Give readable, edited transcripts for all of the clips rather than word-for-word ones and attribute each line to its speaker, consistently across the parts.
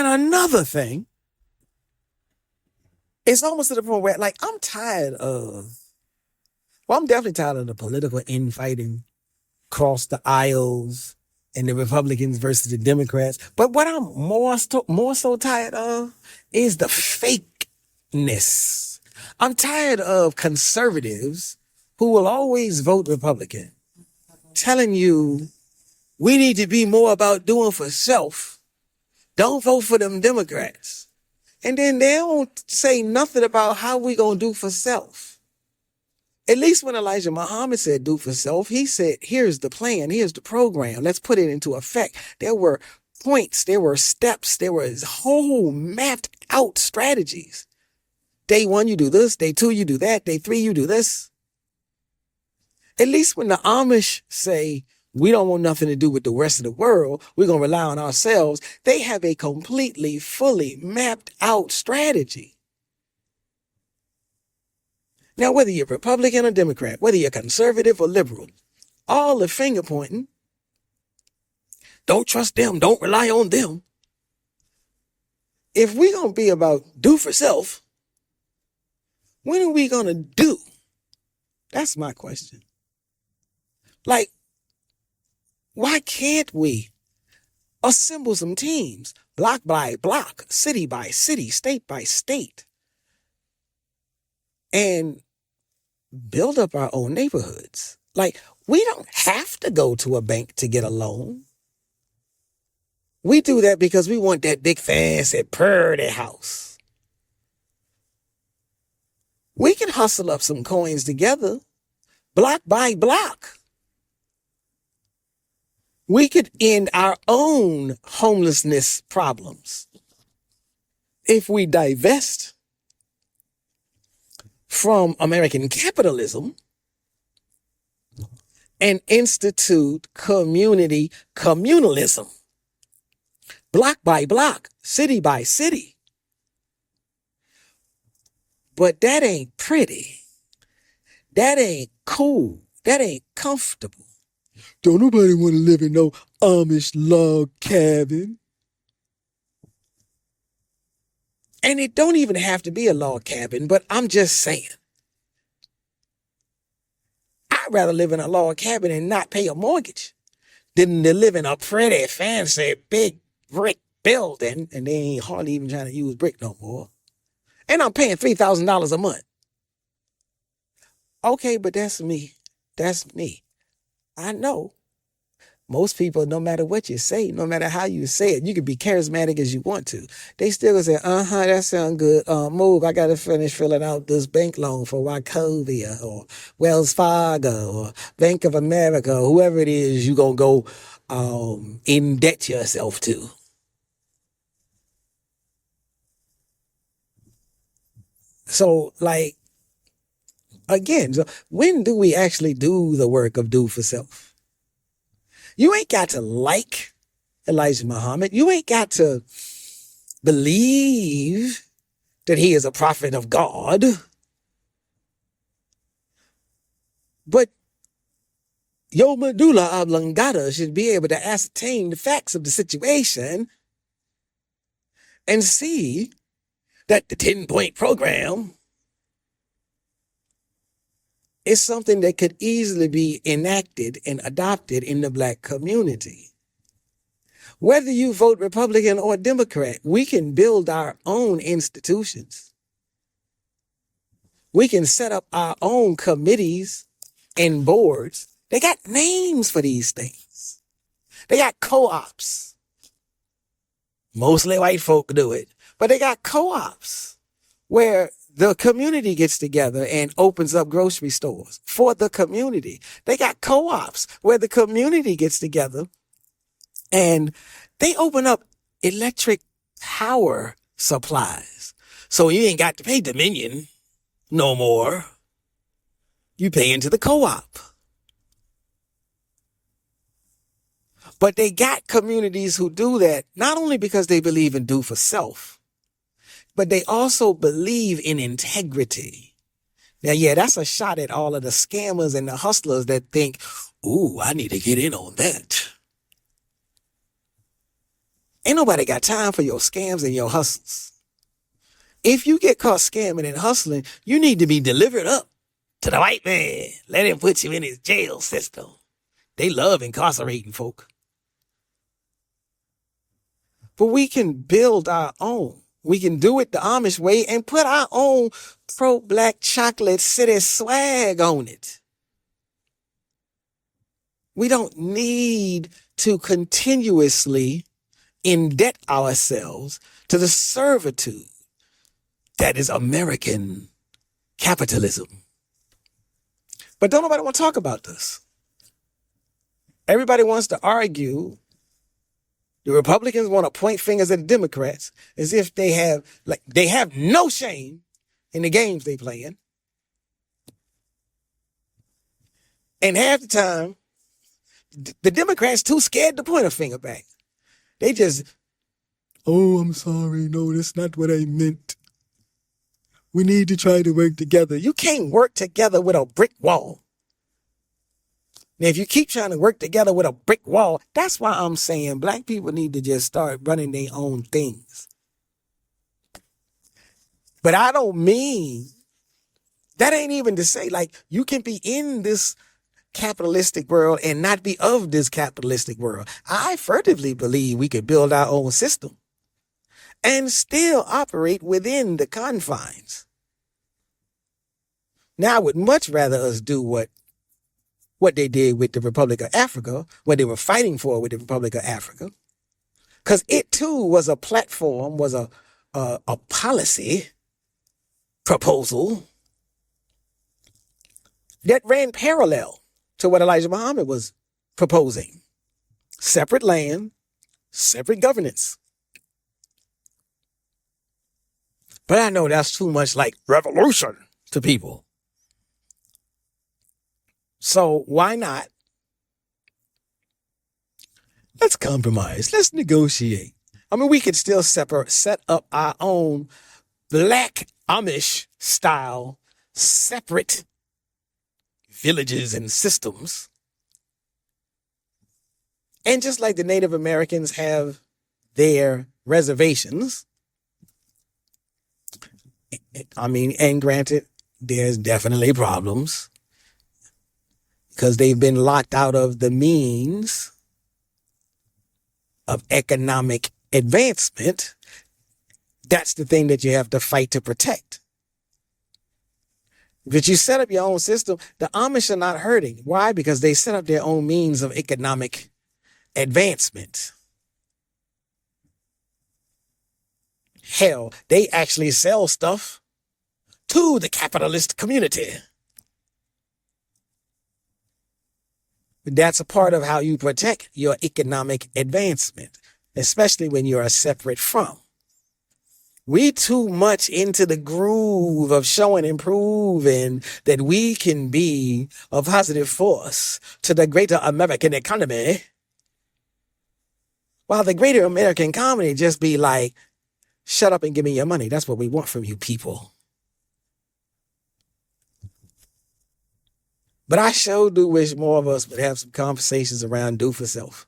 Speaker 1: another thing, it's almost to the point where, like, I'm definitely tired of the political infighting across the aisles and the Republicans versus the Democrats. But what I'm more so tired of is the fakeness. I'm tired of conservatives who will always vote Republican, telling you we need to be more about doing for self. Don't vote for them Democrats. And then they don't say nothing about how we gonna do for self. At least when Elijah Muhammad said do for self, he said, here's the plan, here's the program, let's put it into effect. There were points, there were steps, there was whole mapped out strategies. Day 1, you do this. Day 2, you do that. Day 3, you do this. At least when the Amish say, we don't want nothing to do with the rest of the world, we're going to rely on ourselves, they have a completely, fully mapped out strategy. Now, whether you're Republican or Democrat, whether you're conservative or liberal, all the finger pointing, don't trust them, don't rely on them. If we're going to be about do for self, when are we going to do? That's my question. Like, why can't we assemble some teams, block by block, city by city, state by state, and build up our own neighborhoods? Like, we don't have to go to a bank to get a loan. We do that because we want that big fancy pretty house. We can hustle up some coins together, block by block. We could end our own homelessness problems if we divest from American capitalism and institute communalism, block by block, city by city. But that ain't pretty. That ain't cool. That ain't comfortable. Don't nobody want to live in no Amish log cabin. And it don't even have to be a log cabin, but I'm just saying. I'd rather live in a log cabin and not pay a mortgage than to live in a pretty, fancy, big brick building, and they ain't hardly even trying to use brick no more. And I'm paying $3,000 a month. Okay, but that's me. That's me. I know. Most people, no matter what you say, no matter how you say it, you can be charismatic as you want to. They still gonna say, that sounds good. Move, I gotta finish filling out this bank loan for Wachovia or Wells Fargo or Bank of America, or whoever it is you gonna go indebt yourself to. So, like, again, so when do we actually do the work of do for self? You ain't got to like Elijah Muhammad. You ain't got to believe that he is a prophet of God. But your medulla oblongata should be able to ascertain the facts of the situation and see that the 10-point program is something that could easily be enacted and adopted in the Black community. Whether you vote Republican or Democrat, we can build our own institutions. We can set up our own committees and boards. They got names for these things. They got co-ops. Mostly white folk do it. But they got co-ops where the community gets together and opens up grocery stores for the community. They got co-ops where the community gets together and they open up electric power supplies. So you ain't got to pay Dominion no more. You pay into the co-op. But they got communities who do that not only because they believe in do for self, but they also believe in integrity. Now, yeah, that's a shot at all of the scammers and the hustlers that think, ooh, I need to get in on that. Ain't nobody got time for your scams and your hustles. If you get caught scamming and hustling, you need to be delivered up to the white man. Let him put you in his jail system. They love incarcerating folk. But we can build our own. We can do it the Amish way and put our own pro-black chocolate city swag on it. We don't need to continuously indebt ourselves to the servitude that is American capitalism. But don't nobody want to talk about this. Everybody wants to argue. The Republicans want to point fingers at the Democrats as if they have no shame in the games they playing. And half the time, the Democrats too scared to point a finger back. They just, oh, I'm sorry. No, that's not what I meant. We need to try to work together. You can't work together with a brick wall. Now, if you keep trying to work together with a brick wall, that's why I'm saying black people need to just start running their own things. But I don't mean, that ain't even to say, like, you can be in this capitalistic world and not be of this capitalistic world. I fervently believe we could build our own system and still operate within the confines. Now, I would much rather us do what they did with the Republic of Africa, what they were fighting for with the Republic of Africa, because it too was a platform, was a policy proposal that ran parallel to what Elijah Muhammad was proposing. Separate land, separate governance. But I know that's too much like revolution to people. So why not? Let's compromise. Let's negotiate. I mean, we could still set up our own black Amish style separate villages and systems. And just like the Native Americans have their reservations, I mean, and granted, there's definitely problems because they've been locked out of the means of economic advancement. That's the thing that you have to fight to protect. But you set up your own system, the Amish are not hurting. Why? Because they set up their own means of economic advancement. Hell, they actually sell stuff to the capitalist community. That's a part of how you protect your economic advancement, especially when you are separate from. We too much into the groove of showing and proving that we can be a positive force to the greater American economy, while the greater American economy just be like, shut up and give me your money. That's what we want from you people. But I sure do wish more of us would have some conversations around do for self.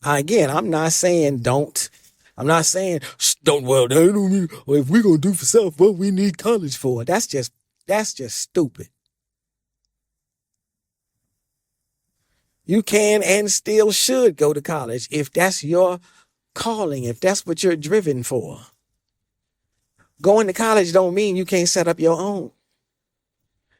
Speaker 1: Again, I'm not saying don't. I'm not saying don't. Well, they don't need, or if we're gonna do for self, what we need college for? That's just stupid. You can and still should go to college if that's your calling, if that's what you're driven for. Going to college don't mean you can't set up your own.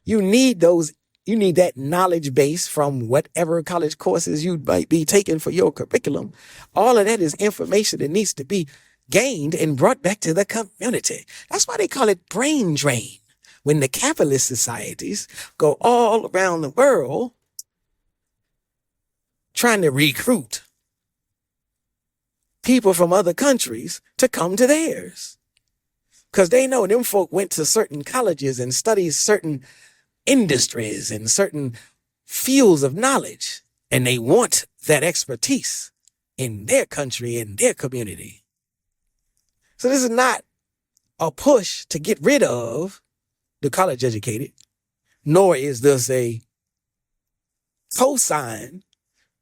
Speaker 1: You need that knowledge base from whatever college courses you might be taking for your curriculum. All of that is information that needs to be gained and brought back to the community. That's why they call it brain drain. When the capitalist societies go all around the world trying to recruit people from other countries to come to theirs. Because they know them folk went to certain colleges and studied certain industries and certain fields of knowledge, and they want that expertise in their country, in their community. So this is not a push to get rid of the college educated, nor is this a cosign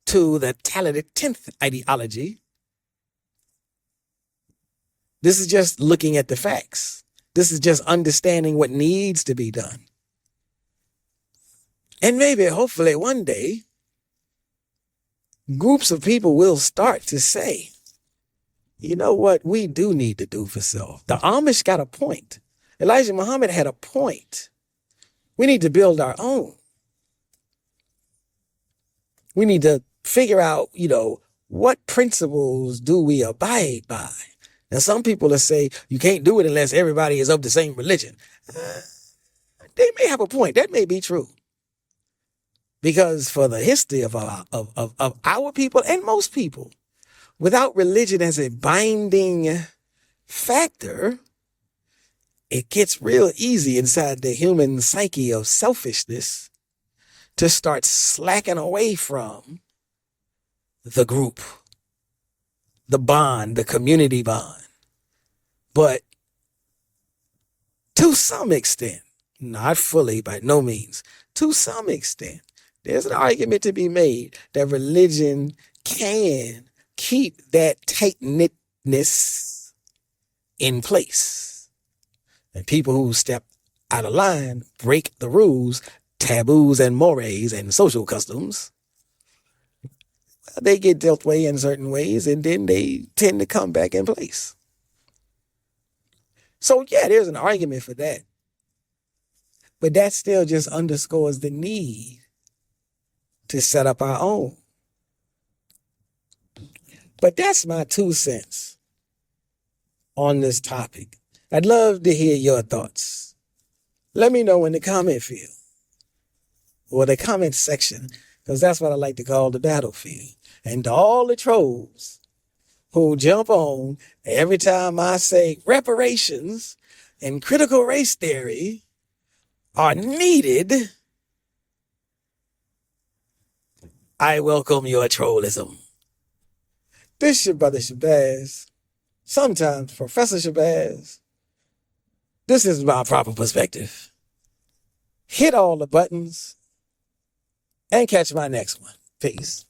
Speaker 1: to the talented 10th ideology. This is just looking at the facts. This is just understanding what needs to be done. And maybe, hopefully, one day, groups of people will start to say, you know what, we do need to do for self. The Amish got a point. Elijah Muhammad had a point. We need to build our own. We need to figure out, what principles do we abide by? Now, some people will say you can't do it unless everybody is of the same religion. They may have a point. That may be true. Because for the history of our people and most people, without religion as a binding factor, it gets real easy inside the human psyche of selfishness to start slacking away from the group, the bond, the community bond. But to some extent, not fully, by no means, to some extent, there's an argument to be made that religion can keep that tight-knitness in place. And people who step out of line, break the rules, taboos and mores and social customs, they get dealt way in certain ways, and then they tend to come back in place. So yeah, there's an argument for that. But that still just underscores the need to set up our own. But that's my 2 cents on this topic. I'd love to hear your thoughts. Let me know in the comment field or the comment section, because that's what I like to call the battlefield. And to all the trolls who jump on every time I say reparations and critical race theory are needed, I welcome your trollism. This is your brother Shabazz, sometimes Professor Shabazz. This is my proper perspective. Hit all the buttons and catch my next one. Peace.